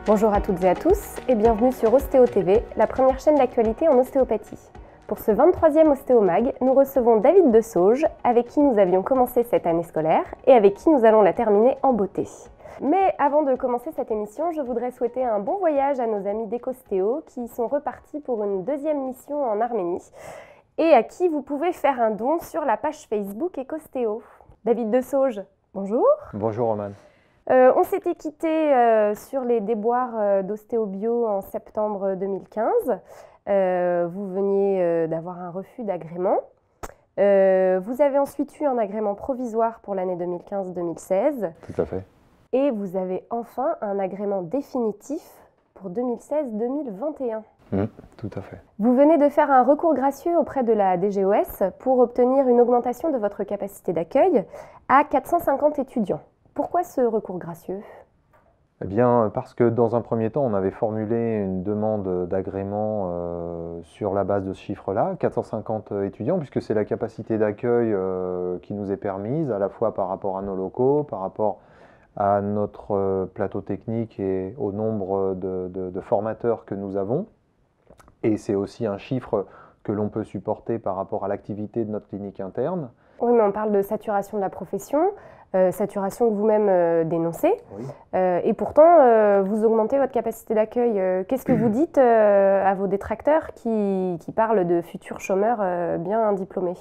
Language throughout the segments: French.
Bonjour à toutes et à tous et bienvenue sur Ostéo TV, la première chaîne d'actualité en ostéopathie. Pour ce 23e Ostéomag, nous recevons David Desauges, avec qui nous avions commencé cette année scolaire et avec qui nous allons la terminer en beauté. Mais avant de commencer cette émission, je voudrais souhaiter un bon voyage à nos amis d'Ecostéo qui sont repartis pour une deuxième mission en Arménie et à qui vous pouvez faire un don sur la page Facebook Ecostéo. David Desauges, bonjour. Bonjour Roman. On s'était quitté sur les déboires d'Ostéobio en septembre 2015. Vous veniez d'avoir un refus d'agrément. Vous avez ensuite eu un agrément provisoire pour l'année 2015-2016. Tout à fait. Et vous avez enfin un agrément définitif pour 2016-2021. Tout à fait. Vous venez de faire un recours gracieux auprès de la DGOS pour obtenir une augmentation de votre capacité d'accueil à 450 étudiants. Pourquoi ce recours gracieux ? Eh bien, parce que dans un premier temps, on avait formulé une demande d'agrément sur la base de ce chiffre-là, 450 étudiants, puisque c'est la capacité d'accueil qui nous est permise, à la fois par rapport à nos locaux, par rapport à notre plateau technique et au nombre de formateurs que nous avons. Et c'est aussi un chiffre que l'on peut supporter par rapport à l'activité de notre clinique interne. Oui, mais on parle de saturation de la profession, saturation que vous-même dénoncez. Oui. Et pourtant, vous augmentez votre capacité d'accueil. Qu'est-ce que vous dites à vos détracteurs qui parlent de futurs chômeurs bien diplômés ?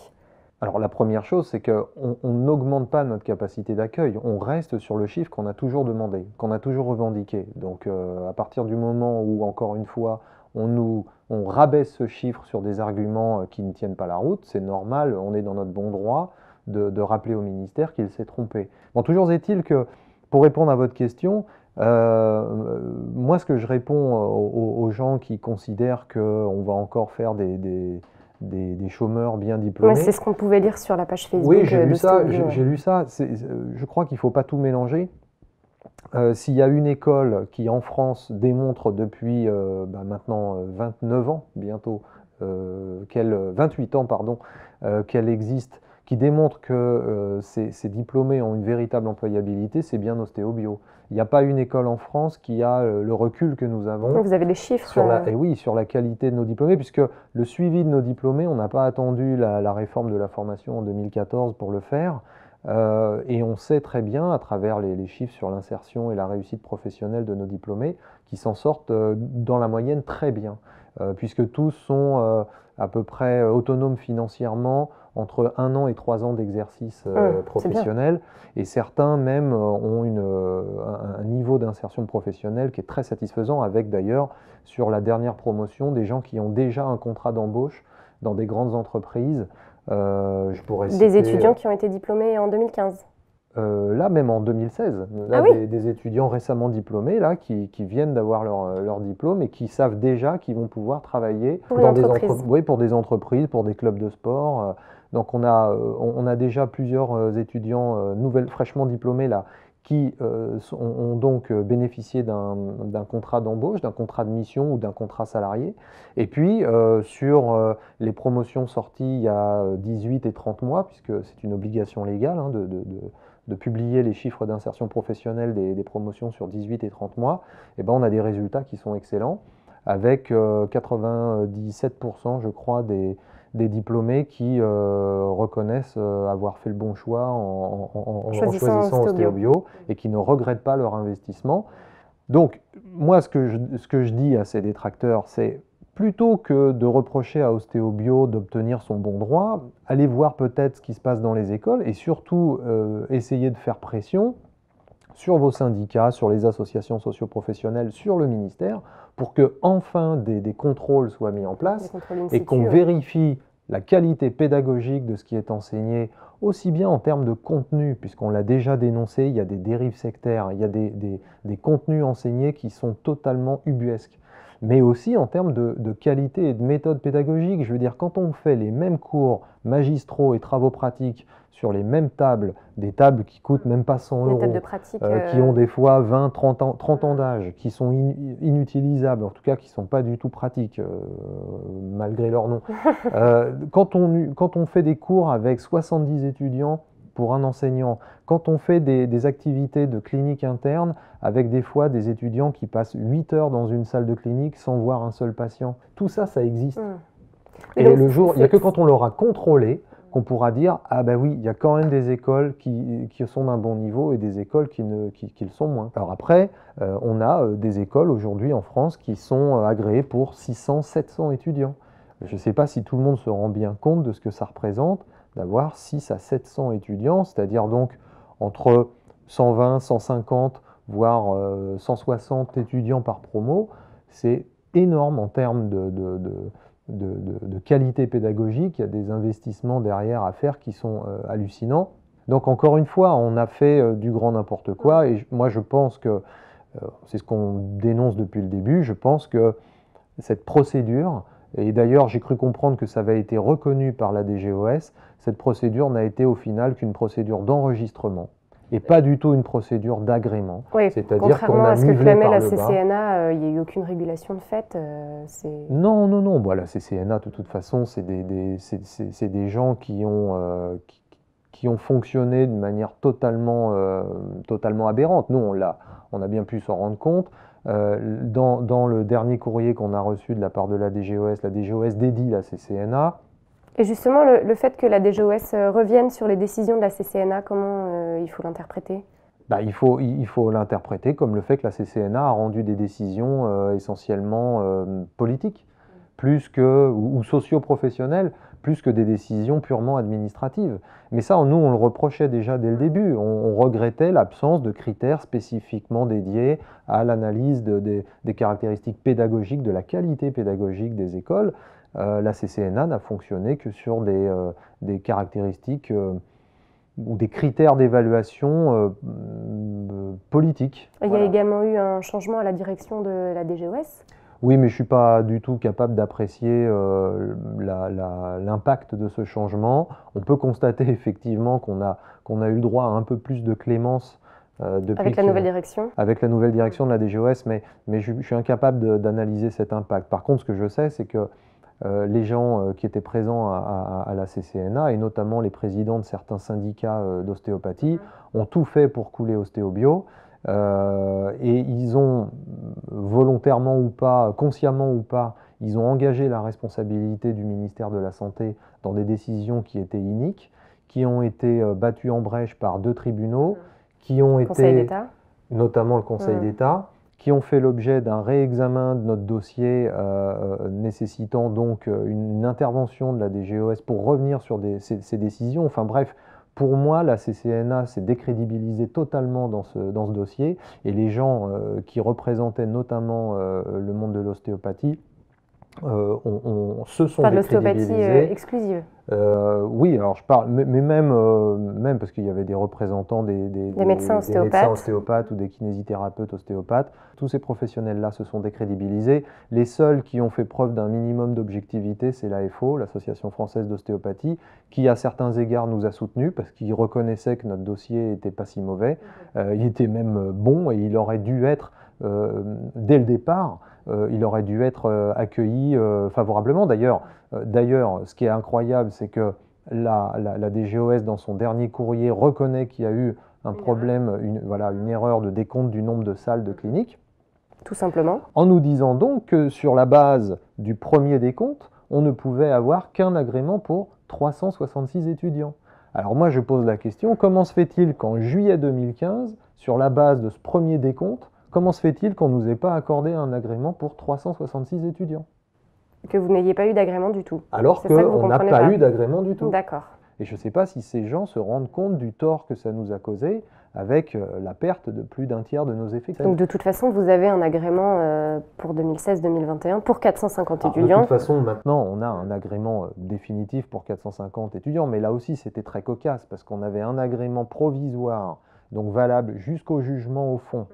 Alors la première chose, c'est qu'on n'augmente pas notre capacité d'accueil, on reste sur le chiffre qu'on a toujours demandé, qu'on a toujours revendiqué. Donc à partir du moment où, encore une fois, on rabaisse ce chiffre sur des arguments qui ne tiennent pas la route, c'est normal, on est dans notre bon droit de rappeler au ministère qu'il s'est trompé. Bon, toujours est-il que, pour répondre à votre question, moi ce que je réponds aux gens qui considèrent qu'on va encore faire des chômeurs bien diplômés. Ouais, c'est ce qu'on pouvait lire sur la page Facebook. Oui, j'ai lu ça. Je crois qu'il ne faut pas tout mélanger. S'il y a une école qui, en France, démontre depuis maintenant 29 ans, bientôt, 28 ans, pardon, qu'elle existe, qui démontre que ces diplômés ont une véritable employabilité, c'est bien Ostéobio. Il n'y a pas une école en France qui a le recul que nous avons. Vous avez des chiffres sur la qualité de nos diplômés, puisque le suivi de nos diplômés, on n'a pas attendu la réforme de la formation en 2014 pour le faire. Et on sait très bien, à travers les chiffres sur l'insertion et la réussite professionnelle de nos diplômés, qu'ils s'en sortent dans la moyenne très bien, puisque tous sont à peu près autonomes financièrement, entre 1 an et 3 ans d'exercice professionnel, et certains même ont un niveau d'insertion professionnelle qui est très satisfaisant, avec d'ailleurs, sur la dernière promotion, des gens qui ont déjà un contrat d'embauche dans des grandes entreprises. Je pourrais citer, des étudiants qui ont été diplômés en 2015. Là, même en 2016, là, des étudiants récemment diplômés là, qui viennent d'avoir leur diplôme et qui savent déjà qu'ils vont pouvoir travailler pour des entreprises, pour des clubs de sport. Donc on a déjà plusieurs étudiants fraîchement diplômés là, qui ont donc bénéficié d'un contrat d'embauche, d'un contrat de mission ou d'un contrat salarié. Et puis, sur les promotions sorties il y a 18 et 30 mois, puisque c'est une obligation légale de publier les chiffres d'insertion professionnelle des promotions sur 18 et 30 mois, et ben on a des résultats qui sont excellents, avec 97%, je crois, des diplômés qui reconnaissent avoir fait le bon choix en choisissant Ostéobio et qui ne regrettent pas leur investissement. Donc, moi, ce que je dis à ces détracteurs, c'est plutôt que de reprocher à Ostéobio d'obtenir son bon droit, allez voir peut-être ce qui se passe dans les écoles et surtout essayer de faire pression sur vos syndicats, sur les associations socio-professionnelles, sur le ministère, pour que enfin des contrôles soient mis en place et qu'on vérifie la qualité pédagogique de ce qui est enseigné, aussi bien en termes de contenu, puisqu'on l'a déjà dénoncé, il y a des dérives sectaires, il y a des contenus enseignés qui sont totalement ubuesques, mais aussi en termes de qualité et de méthode pédagogique. Je veux dire, quand on fait les mêmes cours magistraux et travaux pratiques sur les mêmes tables, des tables qui coûtent même pas 100 euros, qui ont des fois 20, 30 ans d'âge, qui sont inutilisables, en tout cas qui ne sont pas du tout pratiques, malgré leur nom. Quand on fait des cours avec 70 étudiants pour un enseignant. Quand on fait des activités de clinique interne, avec des fois des étudiants qui passent 8 heures dans une salle de clinique sans voir un seul patient, tout ça, ça existe. Et il n'y a que quand on l'aura contrôlé qu'on pourra dire « Ah ben oui, il y a quand même des écoles qui sont d'un bon niveau et des écoles qui le sont moins ». Alors après, on a des écoles aujourd'hui en France qui sont agréées pour 600, 700 étudiants. Je ne sais pas si tout le monde se rend bien compte de ce que ça représente d'avoir 6 à 700 étudiants, c'est-à-dire donc entre 120, 150, voire 160 étudiants par promo. C'est énorme en termes de qualité pédagogique. Il y a des investissements derrière à faire qui sont hallucinants. Donc encore une fois, on a fait du grand n'importe quoi et moi je pense que, c'est ce qu'on dénonce depuis le début, je pense que cette procédure, et d'ailleurs j'ai cru comprendre que ça avait été reconnu par la DGOS, cette procédure n'a été au final qu'une procédure d'enregistrement et pas du tout une procédure d'agrément. Oui, contrairement à ce que claimait la CCNA, il n'y a eu aucune régulation de fait. Non. Bon, la CCNA, de toute façon, c'est des gens qui ont fonctionné d'une manière totalement aberrante. Nous, on a bien pu s'en rendre compte. Dans le dernier courrier qu'on a reçu de la part de la DGOS dédie la CCNA. Et justement, le fait que la DGOS revienne sur les décisions de la CCNA, comment il faut l'interpréter ? Il faut l'interpréter comme le fait que la CCNA a rendu des décisions essentiellement politiques ou socio-professionnelles, plus que des décisions purement administratives. Mais ça, nous, on le reprochait déjà dès le début. On regrettait l'absence de critères spécifiquement dédiés à l'analyse des caractéristiques pédagogiques, de la qualité pédagogique des écoles. La CCNA n'a fonctionné que sur des caractéristiques ou des critères d'évaluation politiques. Il y a également eu un changement à la direction de la DGOS ? Oui, mais je ne suis pas du tout capable d'apprécier l'impact de ce changement. On peut constater effectivement qu'on a eu le droit à un peu plus de clémence depuis avec la nouvelle direction. Avec la nouvelle direction de la DGOS, mais je suis incapable d'analyser cet impact. Par contre, ce que je sais, c'est que les gens qui étaient présents à la CCNA, et notamment les présidents de certains syndicats d'ostéopathie, ont tout fait pour couler Ostéobio. Et ils ont, volontairement ou pas, consciemment ou pas, ils ont engagé la responsabilité du ministère de la Santé dans des décisions qui étaient iniques, qui ont été battues en brèche par 2 tribunaux, qui ont été, notamment le Conseil d'État, qui ont fait l'objet d'un réexamen de notre dossier nécessitant donc une intervention de la DGOS pour revenir sur ces décisions. Enfin bref, pour moi, la CCNA s'est décrédibilisée totalement dans ce dossier et les gens qui représentaient notamment le monde de l'ostéopathie se sont décrédibilisés. Pas de l'ostéopathie exclusive. Oui, alors je parle, mais même parce qu'il y avait des représentants des médecins ostéopathes ou des kinésithérapeutes ostéopathes. Tous ces professionnels-là se sont décrédibilisés. Les seuls qui ont fait preuve d'un minimum d'objectivité, c'est l'AFO, l'Association française d'ostéopathie, qui à certains égards nous a soutenus parce qu'il reconnaissait que notre dossier n'était pas si mauvais. Il était même bon et il aurait dû être, dès le départ, il aurait dû être accueilli favorablement. D'ailleurs, ce qui est incroyable, c'est que la DGOS, dans son dernier courrier, reconnaît qu'il y a eu un problème, une erreur de décompte du nombre de salles de clinique. Tout simplement. En nous disant donc que sur la base du premier décompte, on ne pouvait avoir qu'un agrément pour 366 étudiants. Alors moi, je pose la question, comment se fait-il qu'en juillet 2015, sur la base de ce premier décompte, comment se fait-il qu'on ne nous ait pas accordé un agrément pour 366 étudiants ? Que vous n'ayez pas eu d'agrément du tout. Alors qu'on n'a pas eu d'agrément du tout. D'accord. Et je ne sais pas si ces gens se rendent compte du tort que ça nous a causé avec la perte de plus d'un tiers de nos effectifs. Donc de toute façon, vous avez un agrément pour 2016-2021 pour 450 étudiants. De toute façon, maintenant, on a un agrément définitif pour 450 étudiants, mais là aussi, c'était très cocasse parce qu'on avait un agrément provisoire, donc valable jusqu'au jugement au fond,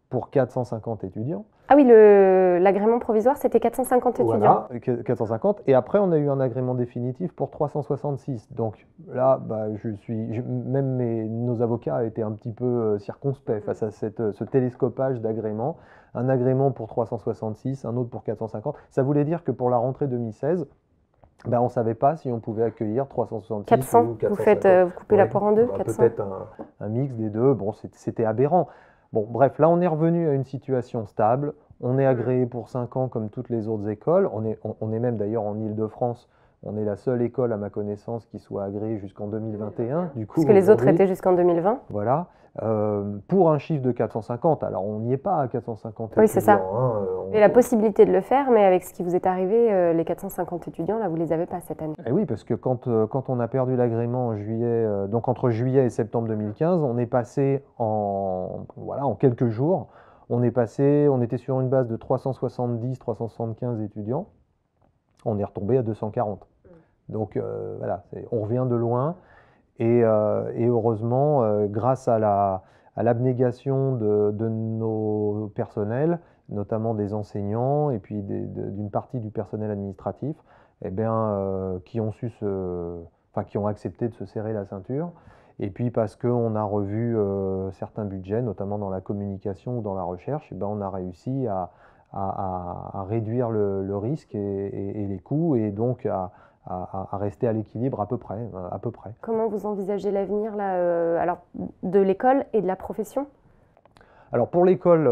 pour 450 étudiants. Ah oui, l'agrément provisoire, c'était 450 étudiants. Voilà, 450. Et après, on a eu un agrément définitif pour 366. Donc là, nos avocats étaient un petit peu circonspects face à ce télescopage d'agréments. Un agrément pour 366, un autre pour 450. Ça voulait dire que pour la rentrée 2016, Ben, on ne savait pas si on pouvait accueillir 366 400, ou 450. Vous coupez la poire en deux, 400. Peut-être un mix des deux, bon, c'était aberrant. Bon, bref, là on est revenu à une situation stable, on est agréé pour 5 ans comme toutes les autres écoles, on est même d'ailleurs en Île-de-France, on est la seule école à ma connaissance qui soit agréée jusqu'en 2021. Du coup, parce que les autres étaient jusqu'en 2020. Voilà. Pour un chiffre de 450, alors on n'y est pas à 450 oui, étudiants. C'est ça. Hein, et la possibilité de le faire, mais avec ce qui vous est arrivé, les 450 étudiants, là, vous ne les avez pas cette année. Et oui, parce que quand on a perdu l'agrément en juillet, donc entre juillet et septembre 2015, on est passé en quelques jours, on était sur une base de 370, 375 étudiants, on est retombé à 240. Donc voilà, on revient de loin. Et heureusement, grâce à l'abnégation de nos personnels, notamment des enseignants et puis d'une partie du personnel administratif, eh bien, qui ont accepté de se serrer la ceinture. Et puis parce qu'on a revu certains budgets, notamment dans la communication ou dans la recherche, eh bien, on a réussi à réduire le risque et les coûts, et donc à rester à l'équilibre à peu près. Comment vous envisagez l'avenir alors de l'école et de la profession? Alors pour l'école,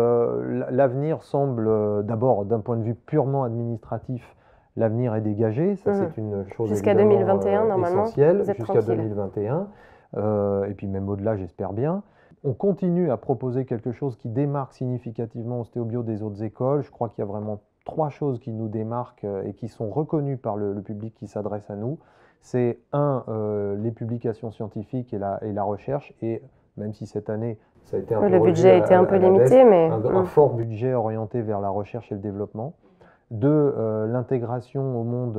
l'avenir semble d'abord d'un point de vue purement administratif, l'avenir est dégagé. Ça c'est une chose jusqu'à 2021 normalement essentielle, jusqu'à 2021 et puis même au-delà, j'espère bien. On continue à proposer quelque chose qui démarque significativement Ostéo-Bio des autres écoles. Je crois qu'il y a vraiment 3 choses qui nous démarquent et qui sont reconnues par le public qui s'adresse à nous. C'est les publications scientifiques et la recherche, et même si cette année ça a été un peu le budget a été un peu limité, mais un fort budget orienté vers la recherche et le développement. 2, l'intégration au monde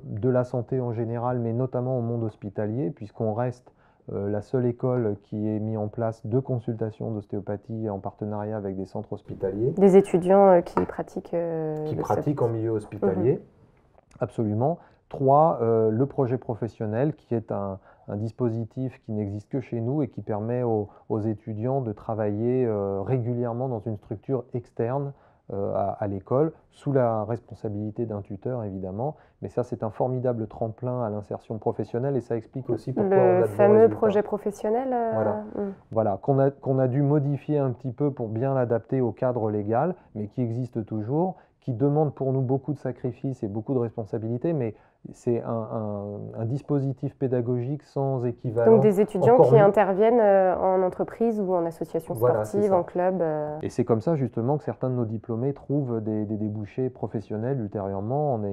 de la santé en général, mais notamment au monde hospitalier, puisqu'on reste la seule école qui ait mis en place 2 consultations d'ostéopathie en partenariat avec des centres hospitaliers. Des étudiants qui pratiquent en milieu hospitalier, absolument. 3, le projet professionnel, qui est un dispositif qui n'existe que chez nous et qui permet aux étudiants de travailler régulièrement dans une structure externe à l'école, sous la responsabilité d'un tuteur évidemment, mais ça c'est un formidable tremplin à l'insertion professionnelle, et ça explique aussi pourquoi on a de bons résultats. Le fameux projet professionnel Voilà, qu'on a dû modifier un petit peu pour bien l'adapter au cadre légal, mais qui existe toujours, qui demande pour nous beaucoup de sacrifices et beaucoup de responsabilités, mais c'est un dispositif pédagogique sans équivalent. Donc des étudiants qui interviennent en entreprise ou en association sportive, en club. Et c'est comme ça justement que certains de nos diplômés trouvent des débouchés professionnels ultérieurement en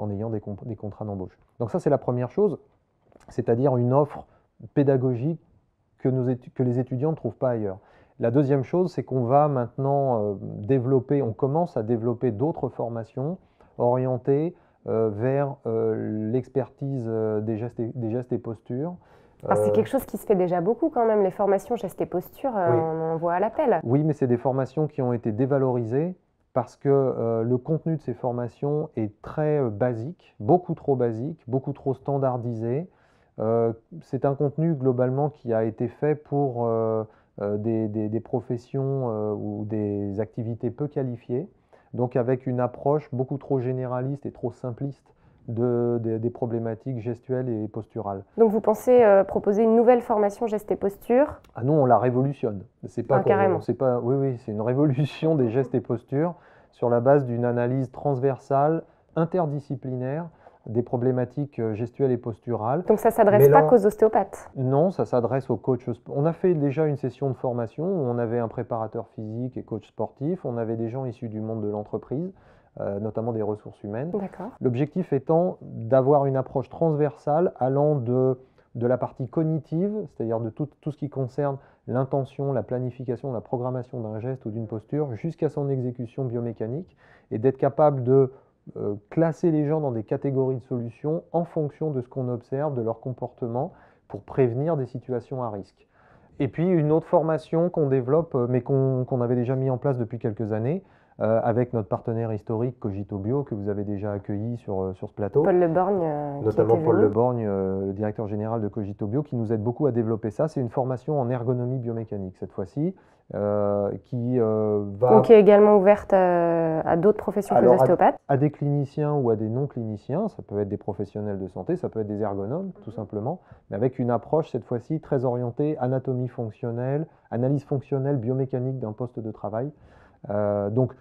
ayant des contrats d'embauche. Donc ça c'est la première chose, c'est-à-dire une offre pédagogique que les étudiants ne trouvent pas ailleurs. La deuxième chose, c'est qu'on va maintenant on commence à développer d'autres formations orientées vers l'expertise des gestes et postures. C'est quelque chose qui se fait déjà beaucoup quand même, les formations gestes et postures, on en voit à l'appel. Oui, mais c'est des formations qui ont été dévalorisées parce que le contenu de ces formations est très basique, beaucoup trop standardisé. C'est un contenu globalement qui a été fait pour des professions ou des activités peu qualifiées, donc avec une approche beaucoup trop généraliste et trop simpliste des problématiques gestuelles et posturales. Donc vous pensez proposer une nouvelle formation gestes et postures? Ah non, on la révolutionne. C'est pas carrément. Oui, c'est une révolution des gestes et postures sur la base d'une analyse transversale, interdisciplinaire, des problématiques gestuelles et posturales. Donc ça ne s'adresse pas qu'aux ostéopathes? Non, ça s'adresse aux coachs. On a fait déjà une session de formation où on avait un préparateur physique et coach sportif, on avait des gens issus du monde de l'entreprise, notamment des ressources humaines. L'objectif étant d'avoir une approche transversale allant de la partie cognitive, c'est-à-dire de tout ce qui concerne l'intention, la planification, la programmation d'un geste ou d'une posture, jusqu'à son exécution biomécanique, et d'être capable de classer les gens dans des catégories de solutions en fonction de ce qu'on observe, de leur comportement, pour prévenir des situations à risque. Et puis une autre formation qu'on développe, mais qu'on avait déjà mis en place depuis quelques années, avec notre partenaire historique Cogito-Bio, que vous avez déjà accueilli sur ce plateau. Paul Leborgne. Notamment Paul Leborgne, le directeur général de Cogito-Bio, qui nous aide beaucoup à développer ça. C'est une formation en ergonomie biomécanique cette fois-ci, qui Donc, qui est également ouverte à d'autres professions que les ostéopathes. À des cliniciens ou à des non-cliniciens, ça peut être des professionnels de santé, ça peut être des ergonomes, tout simplement, mais avec une approche cette fois-ci très orientée anatomie fonctionnelle, analyse fonctionnelle, biomécanique d'un poste de travail. Donc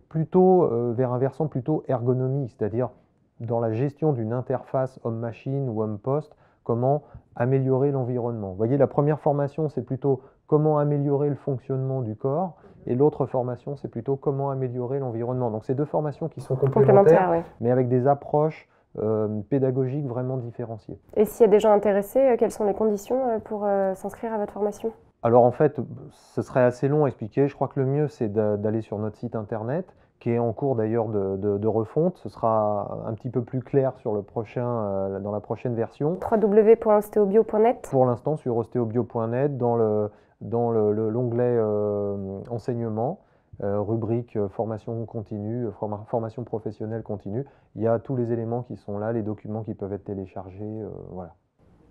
plutôt vers un versant plutôt ergonomique, c'est-à-dire dans la gestion d'une interface homme-machine ou homme-poste, comment améliorer l'environnement. Vous voyez, la première formation, c'est plutôt comment améliorer le fonctionnement du corps, et l'autre formation, c'est plutôt comment améliorer l'environnement. Donc c'est deux formations qui sont complémentaires, oui, mais avec des approches pédagogiques vraiment différenciées. Et s'il y a des gens intéressés, quelles sont les conditions pour s'inscrire à votre formation ? Alors en fait, ce serait assez long à expliquer. Je crois que le mieux, c'est d'aller sur notre site internet, qui est en cours d'ailleurs de refonte. Ce sera un petit peu plus clair sur dans la prochaine version. www.osteobio.net. Pour l'instant, sur osteobio.net, dans l'onglet enseignement, rubrique formation continue, formation professionnelle continue. Il y a tous les éléments qui sont là, les documents qui peuvent être téléchargés, voilà.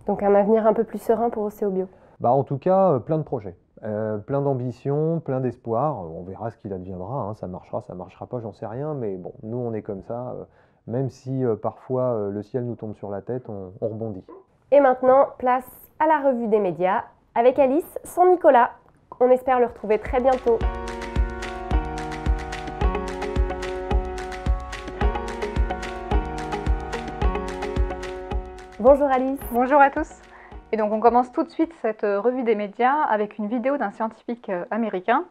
Donc un avenir un peu plus serein pour Ostéobio. En tout cas, plein de projets, plein d'ambitions, plein d'espoir. On verra ce qu'il adviendra, hein. Ça marchera pas, j'en sais rien, mais bon, nous on est comme ça, même si parfois le ciel nous tombe sur la tête, on rebondit. Et maintenant, place à la revue des médias, avec Alice sans Nicolas. On espère le retrouver très bientôt. Bonjour Alice. Bonjour à tous. Et donc on commence tout de suite cette revue des médias avec une vidéo d'un scientifique américain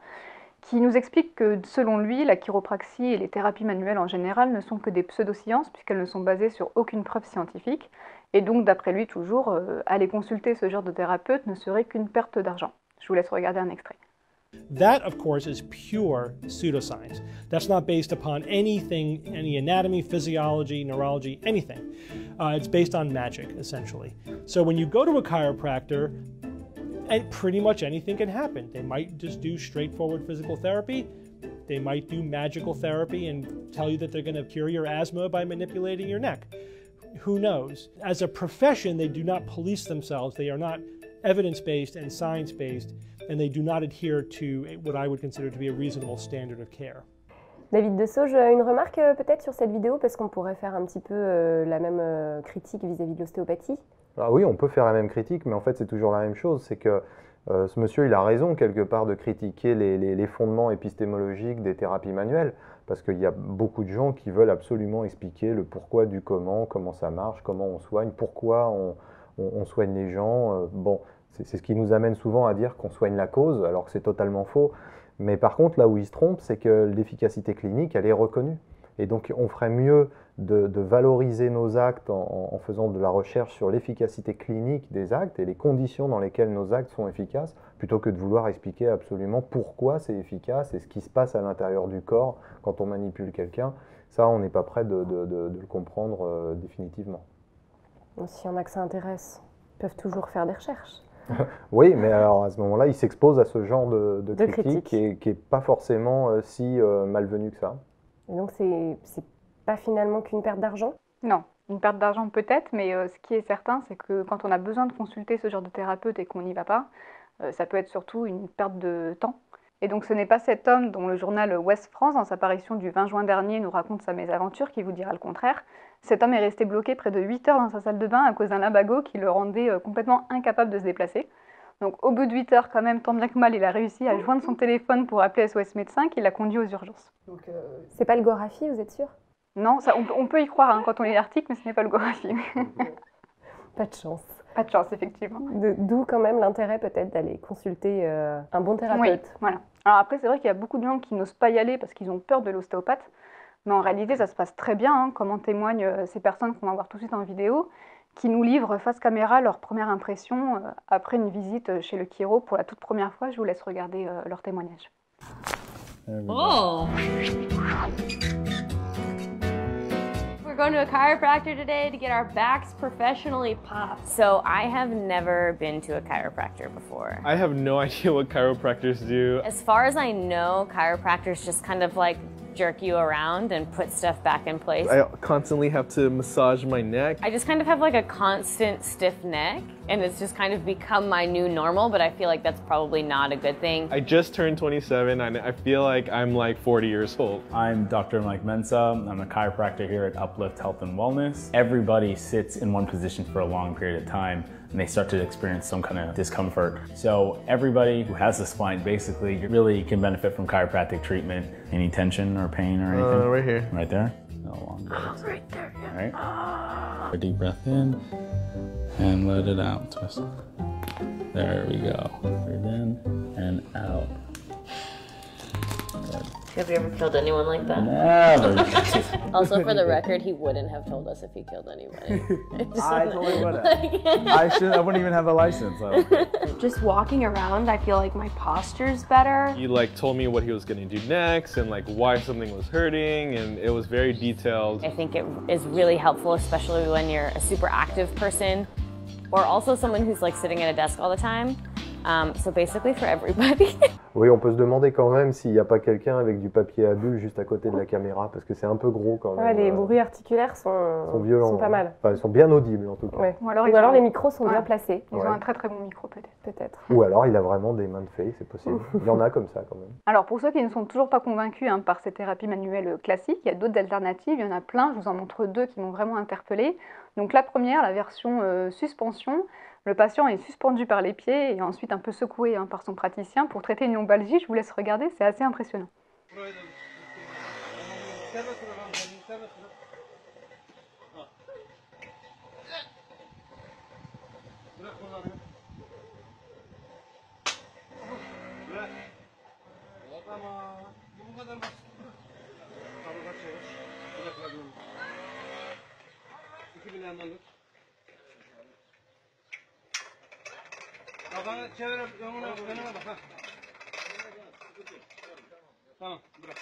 qui nous explique que selon lui, la chiropraxie et les thérapies manuelles en général ne sont que des pseudosciences puisqu'elles ne sont basées sur aucune preuve scientifique. Et donc d'après lui toujours, aller consulter ce genre de thérapeute ne serait qu'une perte d'argent. Je vous laisse regarder un extrait. That, of course, is pure pseudoscience. That's not based upon anything, any anatomy, physiology, neurology, anything. It's based on magic, essentially. So when you go to a chiropractor, pretty much anything can happen. They might just do straightforward physical therapy. They might do magical therapy and tell you that they're going to cure your asthma by manipulating your neck. Who knows? As a profession, they do not police themselves. They are not evidence-based and science-based, and they do not adhere to what I would consider to be a reasonable standard of care. David Desauges, une remarque peut-être sur cette vidéo, parce qu'on pourrait faire un petit peu la même critique vis-à-vis de l'ostéopathie. Oui, on peut faire la même critique, mais en fait c'est toujours la même chose, c'est que ce monsieur il a raison quelque part de critiquer les fondements épistémologiques des thérapies manuelles, parce qu'il y a beaucoup de gens qui veulent absolument expliquer le pourquoi du comment ça marche, comment on soigne, pourquoi on soigne les gens. Bon, c'est ce qui nous amène souvent à dire qu'on soigne la cause, alors que c'est totalement faux. Mais par contre, là où il se trompe, c'est que l'efficacité clinique, elle est reconnue. Et donc, on ferait mieux de valoriser nos actes en faisant de la recherche sur l'efficacité clinique des actes et les conditions dans lesquelles nos actes sont efficaces, plutôt que de vouloir expliquer absolument pourquoi c'est efficace et ce qui se passe à l'intérieur du corps quand on manipule quelqu'un. Ça, on n'est pas prêt de le comprendre définitivement. S'il y en a que ça intéresse, ils peuvent toujours faire des recherches. Oui, mais alors à ce moment-là, il s'expose à ce genre de critique qui n'est pas forcément si malvenue que ça. Et donc, c'est pas finalement qu'une perte d'argent ? Non, une perte d'argent peut-être, mais ce qui est certain, c'est que quand on a besoin de consulter ce genre de thérapeute et qu'on n'y va pas, ça peut être surtout une perte de temps. Et donc ce n'est pas cet homme dont le journal Ouest France, dans sa parution du 20 juin dernier, nous raconte sa mésaventure qui vous dira le contraire. Cet homme est resté bloqué près de 8 heures dans sa salle de bain à cause d'un lumbago qui le rendait complètement incapable de se déplacer. Donc au bout de 8 heures, quand même, tant bien que mal, il a réussi à joindre son téléphone pour appeler SOS Médecins qui l'a conduit aux urgences. Donc c'est pas le Gorafi, vous êtes sûr ? Non, ça, on peut y croire hein, quand on lit l'article, mais ce n'est pas le Gorafi. Pas de chance. Pas de chance, effectivement. D'où quand même l'intérêt peut-être d'aller consulter un bon thérapeute. Oui, voilà. Alors après, c'est vrai qu'il y a beaucoup de gens qui n'osent pas y aller parce qu'ils ont peur de l'ostéopathe. Mais en réalité, ça se passe très bien, hein, comme en témoignent ces personnes qu'on va voir tout de suite en vidéo, qui nous livrent face caméra leur première impression après une visite chez le chiro pour la toute première fois. Je vous laisse regarder leur témoignage. Oh! We're going to a chiropractor today to get our backs professionally popped. So I have never been to a chiropractor before. I have no idea what chiropractors do. As far as I know, chiropractors just kind of like jerk you around and put stuff back in place. I constantly have to massage my neck. I just kind of have like a constant stiff neck, and it's just kind of become my new normal, but I feel like that's probably not a good thing. I just turned 27 and I feel like I'm like 40 years old. I'm Dr. Mike Mensah. I'm a chiropractor here at Uplift Health and Wellness. Everybody sits in one position for a long period of time and they start to experience some kind of discomfort. So everybody who has a spine basically really can benefit from chiropractic treatment. Any tension or pain or anything? Right here. Right there? No longer. Right there, yeah. All right. A deep breath in and let it out. Twist. There we go. Breathe in and out. Good. Have you ever killed anyone like that? Never. Also, for the record, he wouldn't have told us if he killed anybody. I totally wouldn't. I wouldn't even have a license. Just walking around, I feel like my posture's better. He like told me what he was gonna do next and like why something was hurting, and it was very detailed. I think it is really helpful, especially when you're a super active person or also someone who's like sitting at a desk all the time. So basically for everybody. Oui, on peut se demander quand même s'il n'y a pas quelqu'un avec du papier à bulles juste à côté de la caméra, parce que c'est un peu gros quand même. Ouais, les bruits articulaires sont violents, sont pas mal. Enfin, ils sont bien audibles en tout cas. Ouais. Ou alors, les micros sont bien placés. Ils ont un très très bon micro peut-être. Peut-être. Ou alors il a vraiment des mains de fée, c'est possible. Il y en a comme ça quand même. Alors pour ceux qui ne sont toujours pas convaincus par ces thérapies manuelles classiques, il y a d'autres alternatives, il y en a plein, je vous en montre deux qui m'ont vraiment interpellée. Donc la première, la version suspension. Le patient est suspendu par les pieds et ensuite un peu secoué par son praticien pour traiter une lombalgie. Je vous laisse regarder, c'est assez impressionnant. Tamam, bırak.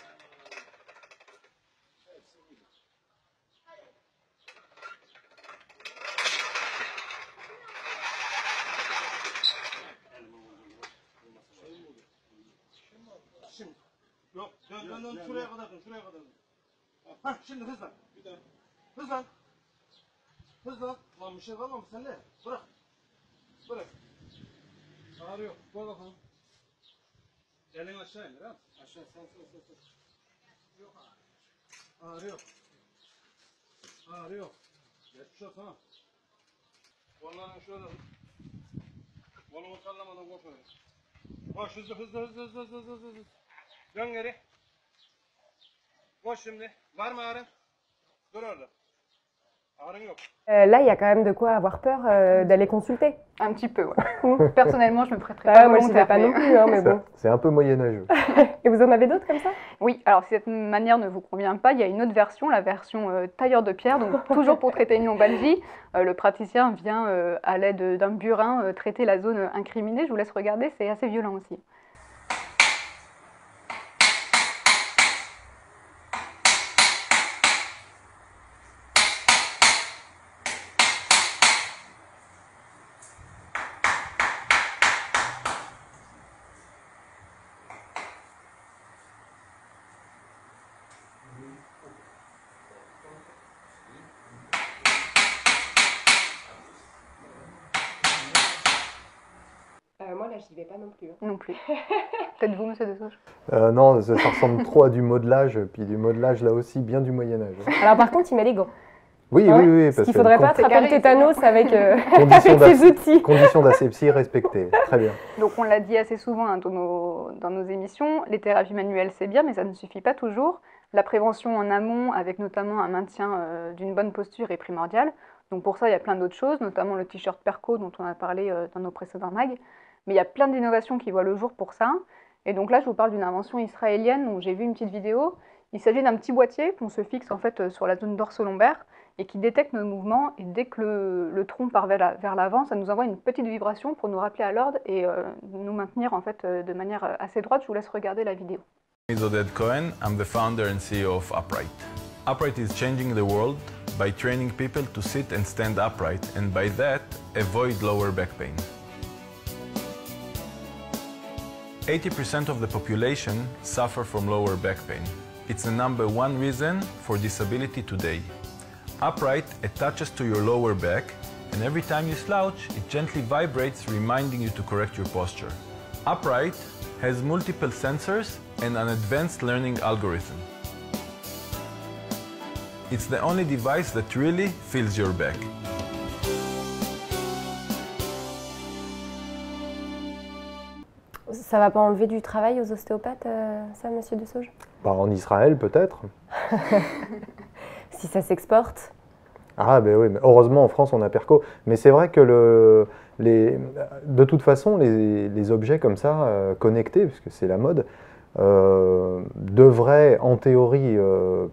Şimdi, yok, dön şuraya kadar dön, şuraya kadar dön. Hah, şimdi hızlan, bir daha. Hızlan. Hızlan. Lan bir şey kalmamış sende. Bırak. Bırak. Ağrıyor, koy bakalım. Elini aşağı indir ha. Aşağı, sağ. Yok ağrıyor. Ağrıyor. Geçmiş olsun ha. Kollarını şöyle. Kolumu sallamadan koş öyle. Koş hızlı. Dön geri. Koş şimdi. Var mı ağrın? Dur orada. Là, il y a quand même de quoi avoir peur d'aller consulter. Un petit peu, ouais. Personnellement, je me prêterais pas moi, je ne sais pas non plus, mais bon. C'est un peu moyenâgeux. Et vous en avez d'autres comme ça? Oui, alors si cette manière ne vous convient pas, il y a une autre version, la version tailleur de pierre. Donc toujours pour traiter une lombalgie, le praticien vient à l'aide d'un burin traiter la zone incriminée. Je vous laisse regarder, c'est assez violent aussi. Moi, là, j'y vais pas non plus. Non plus. Peut-être vous, monsieur Desauges? Non, ça ressemble trop à du modelage, puis du modelage là aussi bien du Moyen-Âge. Alors par contre, il met les gants. Oui, parce qu'il ne faudrait pas attraper le tétanos avec ses outils. Conditions d'asepsie respectées, très bien. Donc on l'a dit assez souvent dans nos émissions, les thérapies manuelles c'est bien, mais ça ne suffit pas toujours. La prévention en amont, avec notamment un maintien d'une bonne posture, est primordiale. Donc pour ça, il y a plein d'autres choses, notamment le t-shirt Perco dont on a parlé dans nos précédents mags. Mais il y a plein d'innovations qui voient le jour pour ça. Et donc là, je vous parle d'une invention israélienne dont j'ai vu une petite vidéo. Il s'agit d'un petit boîtier qu'on se fixe en fait sur la zone dorso-lombaire et qui détecte nos mouvements. Et dès que le tronc part vers l'avant, ça nous envoie une petite vibration pour nous rappeler à l'ordre et nous maintenir en fait de manière assez droite. Je vous laisse regarder la vidéo. I'm Oded Cohen. I'm the founder and CEO of Upright. Upright is changing the world by training people to sit and stand upright, and by that, avoid lower back pain. 80% of the population suffer from lower back pain. it's the #1 reason for disability today. Upright attaches to your lower back, and every time you slouch, it gently vibrates, reminding you to correct your posture. Upright has multiple sensors and an advanced learning algorithm. It's the only device that really feels your back. Ça va pas enlever du travail aux ostéopathes, ça, monsieur De Sauge? Bah, en Israël, peut-être. Si ça s'exporte. Ah ben oui, mais heureusement en France on a Perco. Mais c'est vrai que de toute façon les objets comme ça, connectés, puisque c'est la mode, devraient en théorie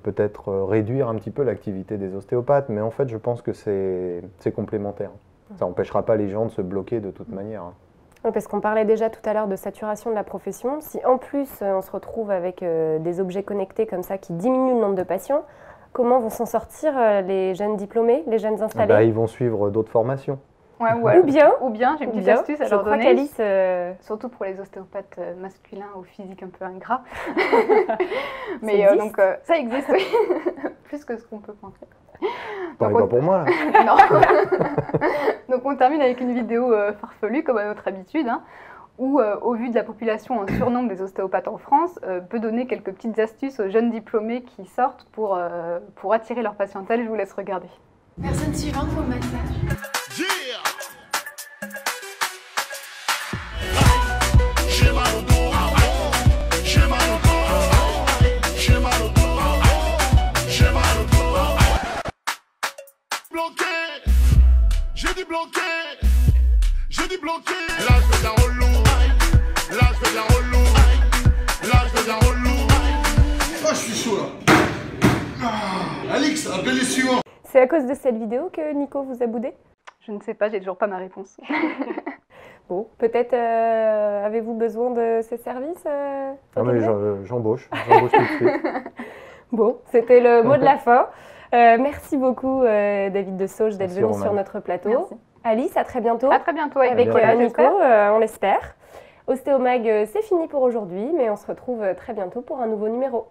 peut-être réduire un petit peu l'activité des ostéopathes, mais en fait je pense que c'est complémentaire. Ça n'empêchera pas les gens de se bloquer de toute manière. Oui, parce qu'on parlait déjà tout à l'heure de saturation de la profession. Si en plus on se retrouve avec des objets connectés comme ça qui diminuent le nombre de patients, comment vont s'en sortir les jeunes diplômés, les jeunes installés? Bah, ils vont suivre d'autres formations. Ouais, ou bien j'ai une petite astuce à leur donner, surtout pour les ostéopathes masculins au physique un peu ingrat. Mais donc ça existe, oui. Plus que ce qu'on peut penser. Pas pour moi, là. Non. Donc on termine avec une vidéo farfelue, comme à notre habitude, hein, où, au vu de la population en surnombre des ostéopathes en France, peut donner quelques petites astuces aux jeunes diplômés qui sortent pour attirer leur patientèle. Je vous laisse regarder. Personne suivante pour le massage. J'ai dit bloqué, là je fais de la relou, là je fais de la relou, là je fais de la relou. Oh, je suis chaud là. Alix, appelez les suivants. C'est à cause de cette vidéo que Nico vous a boudé? Je ne sais pas, j'ai toujours pas ma réponse. Bon, peut-être avez-vous besoin de ces services Ah mais j'embauche tout de suite. Bon, c'était le mot de la fin. Merci beaucoup David De Sauge d'être venu sur notre plateau. Merci. Alice, à très bientôt. À très bientôt avec Nico, on l'espère. Ostéomag, c'est fini pour aujourd'hui, mais on se retrouve très bientôt pour un nouveau numéro.